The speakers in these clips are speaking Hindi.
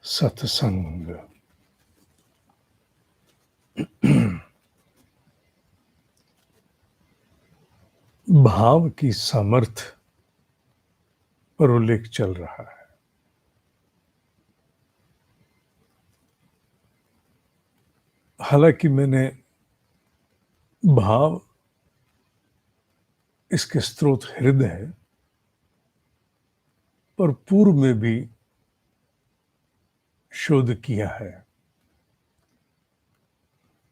सत्संग। भाव की सामर्थ्य पर उल्लेख चल रहा है। हालांकि मैंने भाव इसके स्रोत हृदय है, पर पूर्व में भी शोध किया है।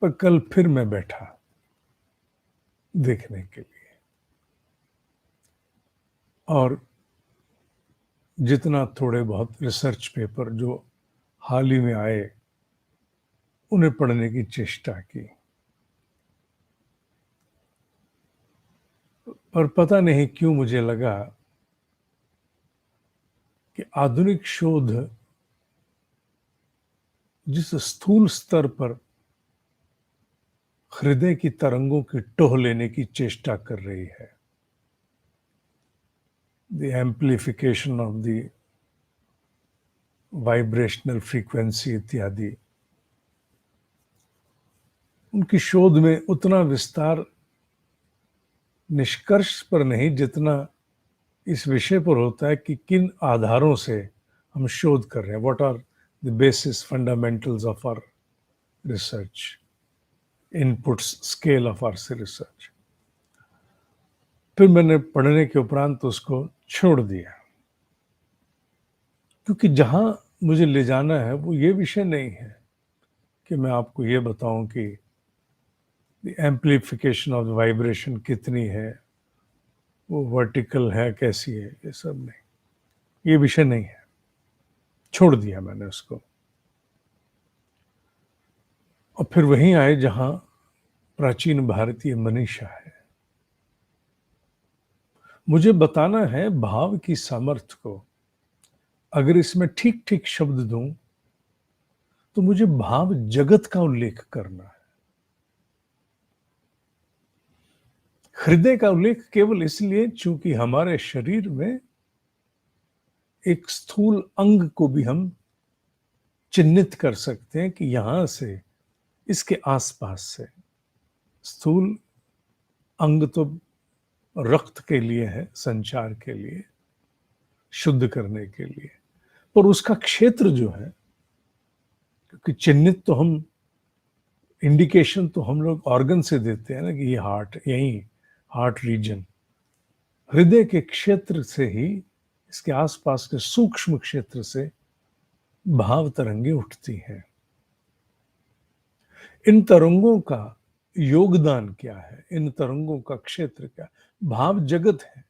पर कल फिर मैं बैठा देखने के लिए, और जितना थोड़े बहुत रिसर्च पेपर जो हाल ही में आए उन्हें पढ़ने की चेष्टा की, पर पता नहीं क्यों मुझे लगा कि आधुनिक शोध जिस स्थूल स्तर पर हृदय की तरंगों की टोह लेने की चेष्टा कर रही है, the amplification of the vibrational frequency इत्यादि, उनकी शोध में उतना विस्तार निष्कर्ष पर नहीं जितना इस विषय पर होता है कि किन आधारों से हम शोध कर रहे हैं, what are the basis fundamentals of our research, inputs scale of our research. फिर मैंने पढ़ने के उपरांत उसको छोड़ दिया, क्योंकि जहां मुझे ले जाना है वो ये विषय नहीं है कि मैं आपको ये बताऊं कि एम्प्लीफिकेशन ऑफ वाइब्रेशन कितनी है, वो वर्टिकल है कैसी है, ये सब नहीं, ये विषय नहीं है। छोड़ दिया मैंने उसको, और फिर वहीं आए जहां प्राचीन भारतीय मनीषा है। मुझे बताना है भाव की सामर्थ्य को अगर इसमें ठीक ठीक शब्द दूं तो मुझे भाव जगत का उल्लेख करना है। हृदय का उल्लेख केवल इसलिए चूंकि हमारे शरीर में एक स्थूल अंग को भी हम चिन्हित कर सकते हैं कि यहां से, इसके आसपास से। स्थूल अंग तो रक्त के लिए है, संचार के लिए, शुद्ध करने के लिए, पर उसका क्षेत्र जो है, क्योंकि चिन्हित तो हम, इंडिकेशन तो हम लोग ऑर्गन से देते हैं ना कि ये हार्ट, यही हार्ट रीजन। हृदय के क्षेत्र से ही, इसके आसपास के सूक्ष्म क्षेत्र से भाव तरंगे उठती हैं। इन तरंगों का योगदान क्या है, इन तरंगों का क्षेत्र क्या? भाव जगत है।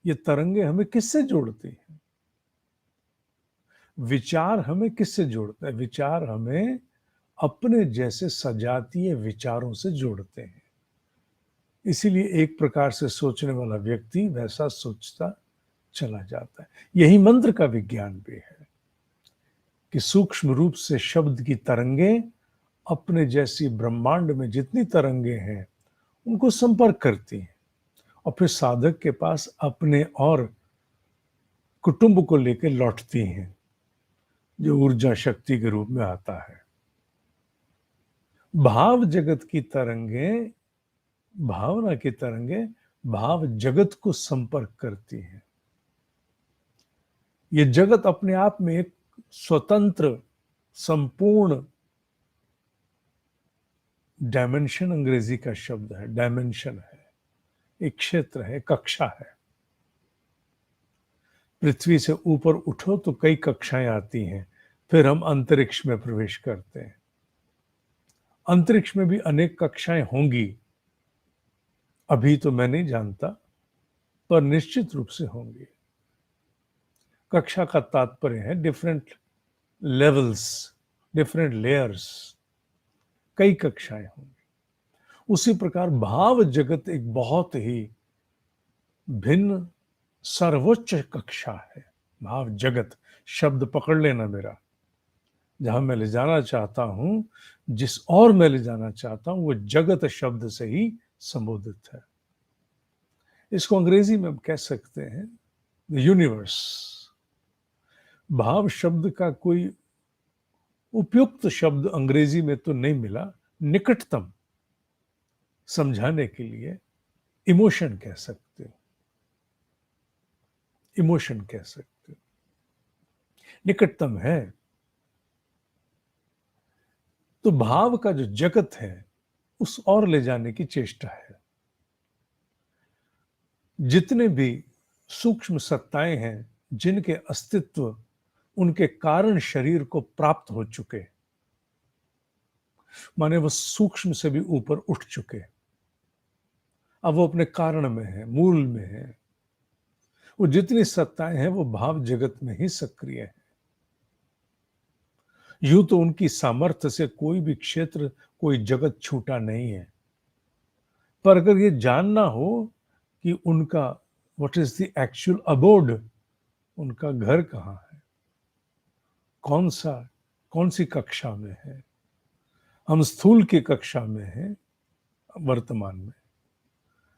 ये तरंगे हमें किससे जोड़ती हैं? विचार हमें किससे जोड़ता है? विचार हमें अपने जैसे सजातीय विचारों से जोड़ते हैं। इसीलिए एक प्रकार से सोचने वाला व्यक्ति वैसा सोचता चला जाता है। यही मंत्र का विज्ञान भी है कि सूक्ष्म रूप से शब्द की तरंगे अपने जैसी ब्रह्मांड में जितनी तरंगे हैं उनको संपर्क करती हैं, और फिर साधक के पास अपने और कुटुंब को लेकर लौटती हैं, जो ऊर्जा शक्ति के रूप में आता है। भाव जगत की तरंगे, भावना की तरंगे भाव जगत को संपर्क करती हैं। ये जगत अपने आप में एक स्वतंत्र, संपूर्ण डायमेंशन, अंग्रेजी का शब्द है, डायमेंशन है, एक क्षेत्र है, कक्षा है। पृथ्वी से ऊपर उठो तो कई कक्षाएं आती हैं, फिर हम अंतरिक्ष में प्रवेश करते हैं। अंतरिक्ष में भी अनेक कक्षाएं होंगी, अभी तो मैं नहीं जानता, पर निश्चित रूप से होंगी। कक्षा का तात्पर्य है डिफरेंट लेवल्स, डिफरेंट लेयर्स, कई कक्षाएं होंगी। उसी प्रकार भाव जगत एक बहुत ही भिन्न सर्वोच्च कक्षा है। भाव जगत शब्द पकड़ लेना मेरा, जहां मैं ले जाना चाहता हूं, जिस और मैं ले जाना चाहता हूं, वो जगत शब्द से ही संबोधित है। इसको अंग्रेजी में हम कह सकते हैं द यूनिवर्स। भाव शब्द का कोई उपयुक्त शब्द अंग्रेजी में तो नहीं मिला, निकटतम समझाने के लिए इमोशन कह सकते हो, इमोशन कह सकते हो, निकटतम है। तो भाव का जो जगत है उस ओर ले जाने की चेष्टा है। जितने भी सूक्ष्म सत्ताएं हैं जिनके अस्तित्व उनके कारण शरीर को प्राप्त हो चुके, माने वो सूक्ष्म से भी ऊपर उठ चुके, अब वो अपने कारण में है, मूल में है। वो जितनी सत्ताएं हैं वो भाव जगत में ही सक्रिय है। यूं तो उनकी सामर्थ्य से कोई भी क्षेत्र, कोई जगत छूटा नहीं है, पर अगर ये जानना हो कि उनका what is the actual abode, उनका घर कहाँ है, कौन सी कक्षा में है, हम स्थूल की कक्षा में हैं वर्तमान में,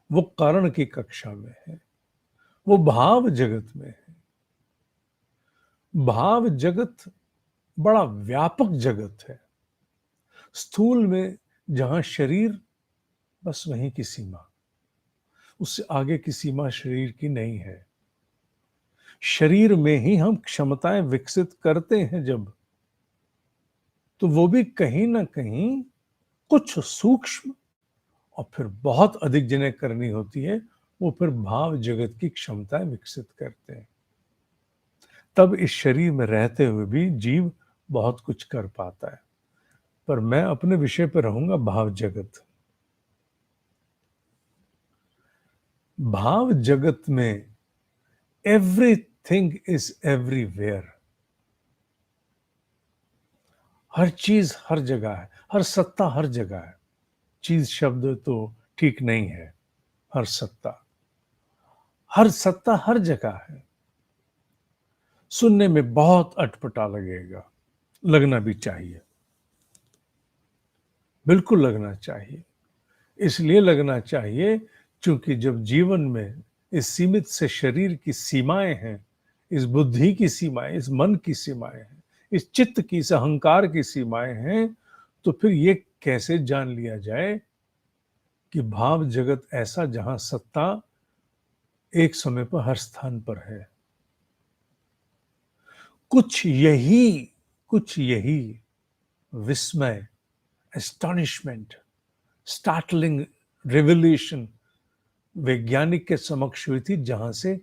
वो कारण की कक्षा में है, वो भाव जगत में है। भाव जगत बड़ा व्यापक जगत है। स्थूल में जहां शरीर, बस वहीं की सीमा, उससे आगे की सीमा शरीर की नहीं है। शरीर में ही हम क्षमताएं विकसित करते हैं जब, तो वो भी कहीं ना कहीं कुछ सूक्ष्म और फिर बहुत अधिक जिन्हें करनी होती है, वो फिर भाव जगत की क्षमताएं विकसित करते हैं। तब इस शरीर में रहते हुए भी जीव बहुत कुछ कर पाता है। पर मैं अपने विषय पर रहूंगा, भाव जगत। भाव जगत में एवरीथिंग इज एवरीवेयर। हर चीज हर जगह है, हर सत्ता हर जगह है। चीज शब्द तो ठीक नहीं है, हर सत्ता हर जगह है। सुनने में बहुत अटपटा लगेगा, लगना भी चाहिए, बिल्कुल लगना चाहिए। इसलिए लगना चाहिए क्योंकि जब जीवन में इस सीमित से शरीर की सीमाएं हैं, इस बुद्धि की सीमाएं, इस मन की सीमाएं हैं, इस चित्त की, इस अहंकार की सीमाएं हैं, तो फिर ये कैसे जान लिया जाए कि भाव जगत ऐसा जहां सत्ता एक समय पर हर स्थान पर है। कुछ यही विस्मय, एस्टॉनिशमेंट, स्टार्टलिंग रेवल्यूशन वैज्ञानिक के समक्ष हुई थी, जहां से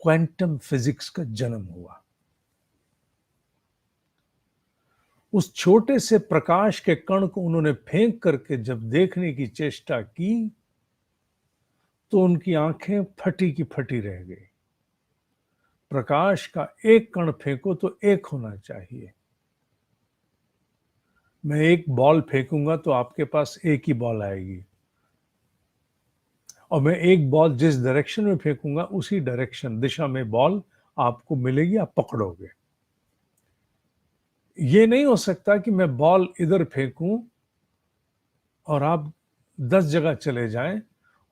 क्वांटम फिजिक्स का जन्म हुआ। उस छोटे से प्रकाश के कण को उन्होंने फेंक करके जब देखने की चेष्टा की, तो उनकी आंखें फटी की फटी रह गई। प्रकाश का एक कण फेंको तो एक होना चाहिए। मैं एक बॉल फेंकूंगा तो आपके पास एक ही बॉल आएगी, और मैं एक बॉल जिस डायरेक्शन में फेंकूंगा उसी डायरेक्शन, दिशा में बॉल आपको मिलेगी, आप पकड़ोगे। ये नहीं हो सकता कि मैं बॉल इधर फेंकूं और आप 10 जगह चले जाएं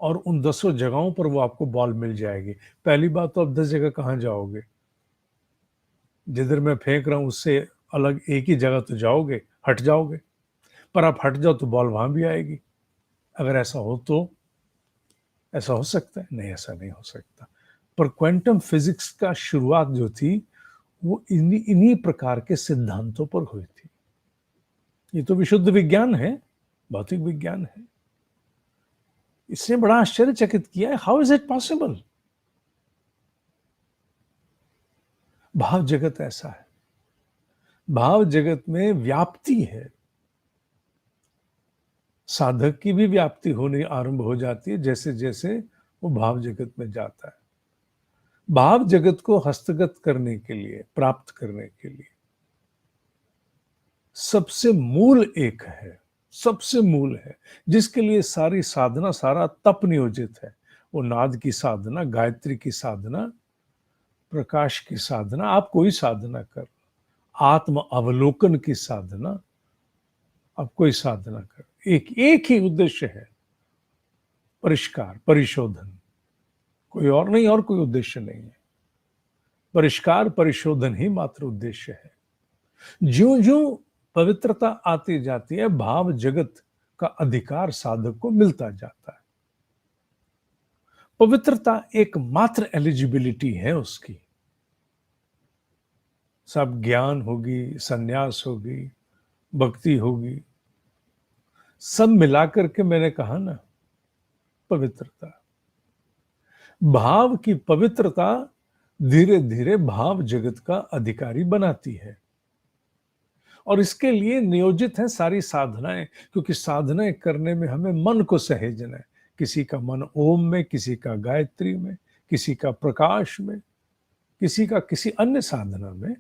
और उन 10 जगहों पर वो आपको बॉल मिल जाएगी। पहली बात तो आप 10 जगह कहां जाओगे? जिधर मैं फेंक रहा हूं उससे अलग एक ही जगह तो जाओगे, हट जाओगे। पर आप हट जाओ तो बॉल वहां भी आएगी। अगर ऐसा हो तो ऐसा हो सकता है? नहीं, ऐसा नहीं हो सकता। पर क्वांटम फिजिक्स का शुरुआत जो थी वो इन्हीं प्रकार के सिद्धांतों पर हुई थी। ये तो विशुद्ध विज्ञान है, भौतिक विज्ञान है। इसने बड़ा आश्चर्यचकित किया है, हाउ इज इट पॉसिबल? भाव जगत ऐसा है। भाव जगत में व्याप्ति है। साधक की भी व्याप्ति होने आरंभ हो जाती है जैसे जैसे वो भाव जगत में जाता है। भाव जगत को हस्तगत करने के लिए, प्राप्त करने के लिए सबसे मूल एक है, सबसे मूल है, जिसके लिए सारी साधना, सारा तप नियोजित है। वो नाद की साधना, गायत्री की साधना, प्रकाश की साधना, आप कोई साधना कर, आत्म अवलोकन की साधना, आप कोई साधना कर, एक ही उद्देश्य है, परिष्कार, परिशोधन। कोई और नहीं, और कोई उद्देश्य नहीं है। परिष्कार परिशोधन ही मात्र उद्देश्य है। ज्यों ज्यों पवित्रता आती जाती है, भाव जगत का अधिकार साधक को मिलता जाता है। पवित्रता एकमात्र एलिजिबिलिटी है उसकी। सब ज्ञान होगी, संन्यास होगी, भक्ति होगी, सब मिलाकर के मैंने कहा ना पवित्रता। भाव की पवित्रता धीरे धीरे भाव जगत का अधिकारी बनाती है और इसके लिए नियोजित है सारी साधनाएं, क्योंकि साधनाएं करने में हमें मन को सहेजना है। किसी का मन ओम में, किसी का गायत्री में, किसी का प्रकाश में, किसी का किसी अन्य साधना में।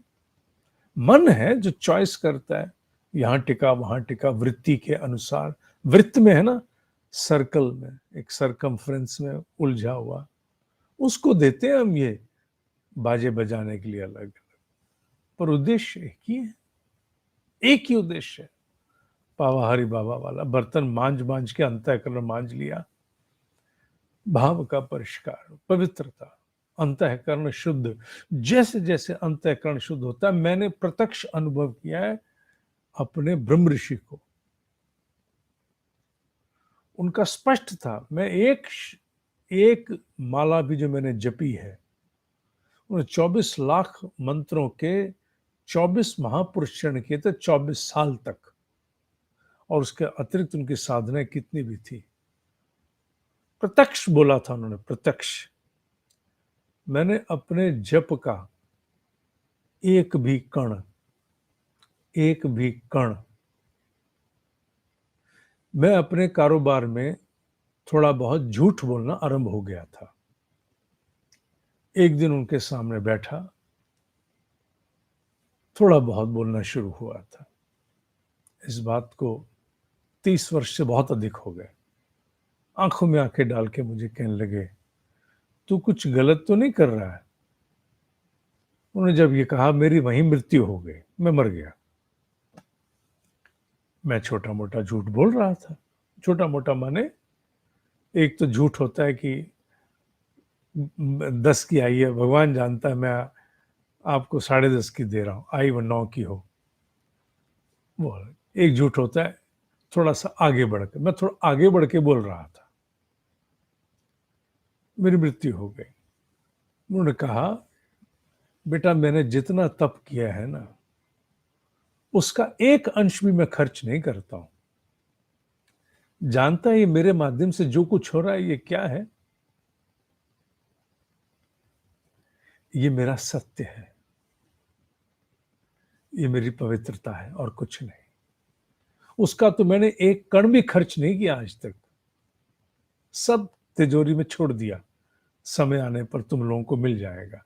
मन है जो चॉइस करता है, यहां टिका वहां टिका, वृत्ति के अनुसार। वृत्त में है ना, सर्कल में, एक सरकमफ्रेंस में उलझा हुआ, उसको देते हैं हम ये बाजे बजाने के लिए अलग अलग, पर उद्देश्य एक ही है, एक ही उद्देश्य है। पावाहारी बाबा वाला बर्तन मांझ मांझ के अंतःकरण मांझ लिया। भाव का परिष्कार, पवित्रता, अंतःकरण शुद्ध। जैसे जैसे अंतःकरण शुद्ध होता है, मैंने प्रत्यक्ष अनुभव किया है अपने ब्रह्म ऋषि को। उनका स्पष्ट था, मैं एक माला भी जो मैंने जपी है, उन्हें 24 लाख मंत्रों के 24 महापुरुष चरण किए थे 24 साल तक, और उसके अतिरिक्त उनकी साधनाएं कितनी भी थी। प्रत्यक्ष बोला था उन्होंने, प्रत्यक्ष। मैंने अपने जप का एक भी कण, एक भी कण, मैं अपने कारोबार में थोड़ा बहुत झूठ बोलना आरंभ हो गया था। एक दिन उनके सामने बैठा, थोड़ा बहुत बोलना शुरू हुआ था। इस बात को 30 वर्ष से बहुत अधिक हो गए। आंखों में आंखें डाल के मुझे कहने लगे, तू कुछ गलत तो नहीं कर रहा है? उन्होंने जब ये कहा, मेरी वहीं मृत्यु हो गई, मैं मर गया। मैं छोटा मोटा झूठ बोल रहा था। छोटा मोटा माने, एक तो झूठ होता है कि 10 की आई है, भगवान जानता है मैं आपको 10.5 की दे रहा हूं, आई वो 9 की हो। वो एक झूठ होता है थोड़ा सा आगे बढ़ के, मैं थोड़ा आगे बढ़ के बोल रहा था, मेरी मृत्यु हो गई। उन्होंने कहा, बेटा मैंने जितना तप किया है ना, उसका एक अंश भी मैं खर्च नहीं करता हूं। जानता है ये मेरे माध्यम से जो कुछ हो रहा है ये क्या है? ये मेरा सत्य है, ये मेरी पवित्रता है और कुछ नहीं। उसका तो मैंने एक कण भी खर्च नहीं किया आज तक, सब तिजोरी में छोड़ दिया। समय आने पर तुम लोगों को मिल जाएगा।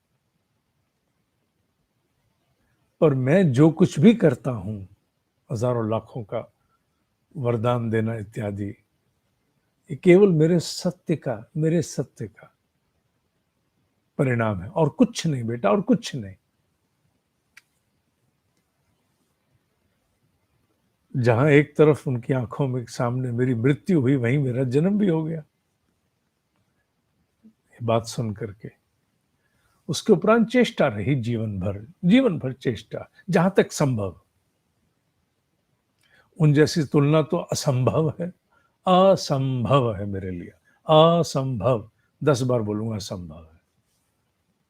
पर मैं जो कुछ भी करता हूं, हजारों लाखों का वरदान देना इत्यादि, ये केवल मेरे सत्य का परिणाम है और कुछ नहीं बेटा, और कुछ नहीं। जहां एक तरफ उनकी आंखों में सामने मेरी मृत्यु हुई, वहीं मेरा जन्म भी हो गया। ये बात सुन करके उसके उपरांत चेष्टा रही, जीवन भर चेष्टा, जहां तक संभव। उन जैसी तुलना तो असंभव है, असंभव है मेरे लिए, असंभव। 10 बार बोलूंगा असंभव है,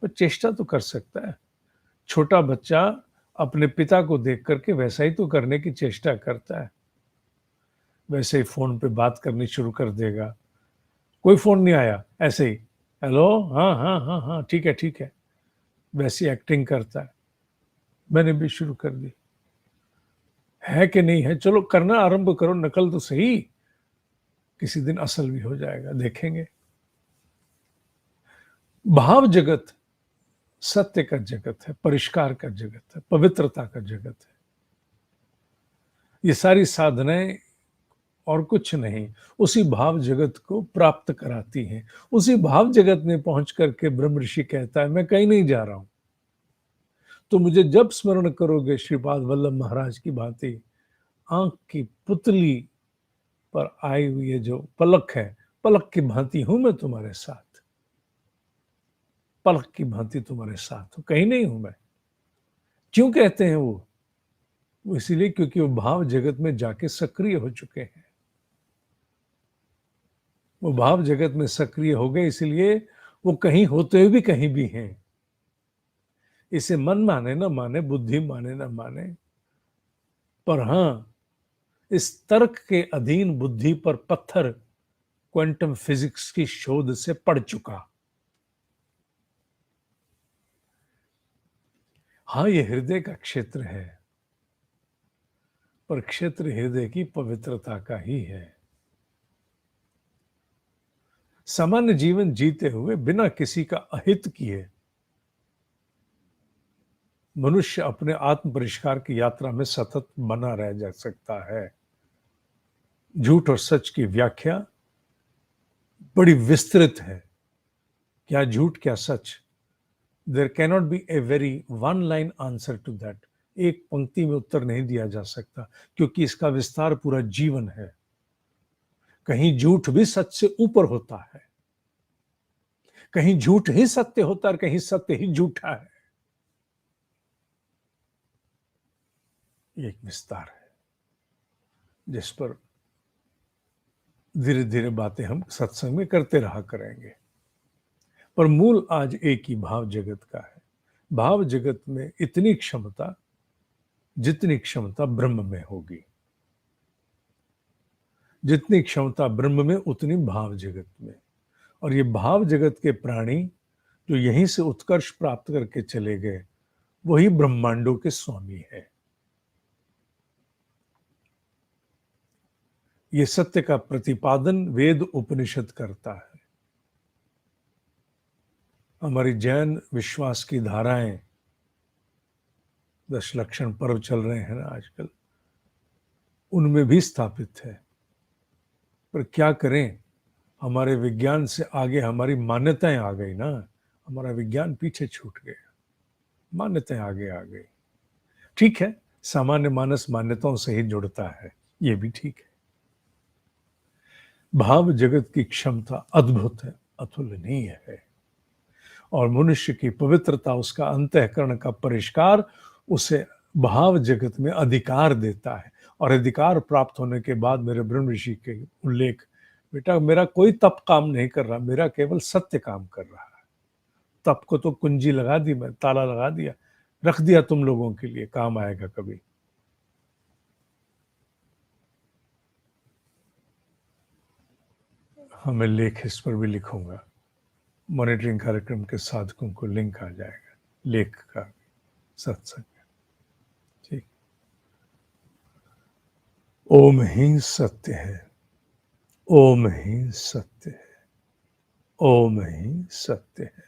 पर चेष्टा तो कर सकता है। छोटा बच्चा अपने पिता को देख करके वैसा ही तो करने की चेष्टा करता है। वैसे ही फोन पे बात करनी शुरू कर देगा। कोई फोन नहीं आया, ऐसे ही हेलो, हाँ हाँ हाँ हाँ, ठीक है ठीक है, वैसी एक्टिंग करता है। मैंने भी शुरू कर दी। है कि नहीं है, चलो करना आरंभ करो, नकल तो सही, किसी दिन असल भी हो जाएगा, देखेंगे। भाव जगत सत्य का जगत है, परिष्कार का जगत है, पवित्रता का जगत है। ये सारी साधनाएं और कुछ नहीं, उसी भाव जगत को प्राप्त कराती हैं। उसी भाव जगत में पहुंच करके ब्रह्म ऋषि कहता है, मैं कहीं नहीं जा रहा हूं, तो मुझे जब स्मरण करोगे श्रीपाद वल्लभ महाराज की भांति, आंख की पुतली पर आई हुई ये जो पलक है, पलक की भांति हूं मैं तुम्हारे साथ, पलक की भांति तुम्हारे साथ हूं, कहीं नहीं हूं मैं। क्यों कहते हैं वो? वो इसीलिए क्योंकि वो भाव जगत में जाके सक्रिय हो चुके हैं। वो भाव जगत में सक्रिय हो गए, इसलिए वो कहीं होते हुए भी कहीं भी हैं। इसे मन माने ना माने, बुद्धि माने ना माने, पर हाँ, इस तर्क के अधीन बुद्धि पर पत्थर क्वांटम फिजिक्स की शोध से पड़ चुका। हाँ, ये हृदय का क्षेत्र है, पर क्षेत्र हृदय की पवित्रता का ही है। सामान्य जीवन जीते हुए बिना किसी का अहित किए मनुष्य अपने आत्म परिष्कार की यात्रा में सतत बना रह जा सकता है। झूठ और सच की व्याख्या बड़ी विस्तृत है। क्या झूठ क्या सच? There cannot be a very one line answer to that. एक पंक्ति में उत्तर नहीं दिया जा सकता, क्योंकि इसका विस्तार पूरा जीवन है। कहीं झूठ भी सच से ऊपर होता है, कहीं झूठ ही सत्य होता है और कहीं सत्य ही झूठा है। ये एक विस्तार है जिस पर धीरे धीरे बातें हम सत्संग में करते रहा करेंगे, पर मूल आज एक ही भाव जगत का है। भाव जगत में इतनी क्षमता जितनी क्षमता ब्रह्म में होगी, जितनी क्षमता ब्रह्म में उतनी भाव जगत में। और ये भाव जगत के प्राणी जो यहीं से उत्कर्ष प्राप्त करके चले गए, वही ब्रह्मांडों के स्वामी है। ये सत्य का प्रतिपादन वेद उपनिषद करता है। हमारी जैन विश्वास की धाराएं, दशलक्षण पर्व चल रहे हैं ना आजकल, उनमें भी स्थापित है। पर क्या करें, हमारे विज्ञान से आगे हमारी मान्यताएं आ गई ना। हमारा विज्ञान पीछे छूट गया, मान्यताएं आगे आ गई। ठीक है, सामान्य मानस मान्यताओं से ही जुड़ता है, ये भी ठीक है। भाव जगत की क्षमता अद्भुत है, अतुलनीय है, और मनुष्य की पवित्रता, उसका अंतःकरण का परिष्कार उसे भाव जगत में अधिकार देता है। और अधिकार प्राप्त होने के बाद मेरे ब्रह्म ऋषि के उल्लेख, बेटा मेरा कोई तप काम नहीं कर रहा, मेरा केवल सत्य काम कर रहा है। तप को तो कुंजी लगा दी, मैं ताला लगा दिया, रख दिया तुम लोगों के लिए, काम आएगा कभी। हाँ, मैं लेख इस पर भी लिखूंगा, मॉनिटरिंग कार्यक्रम के साधकों को लिंक आ जाएगा लेख का, सत्संग। ठीक। ओम ही सत्य है, ओम ही सत्य है, ओम ही सत्य है।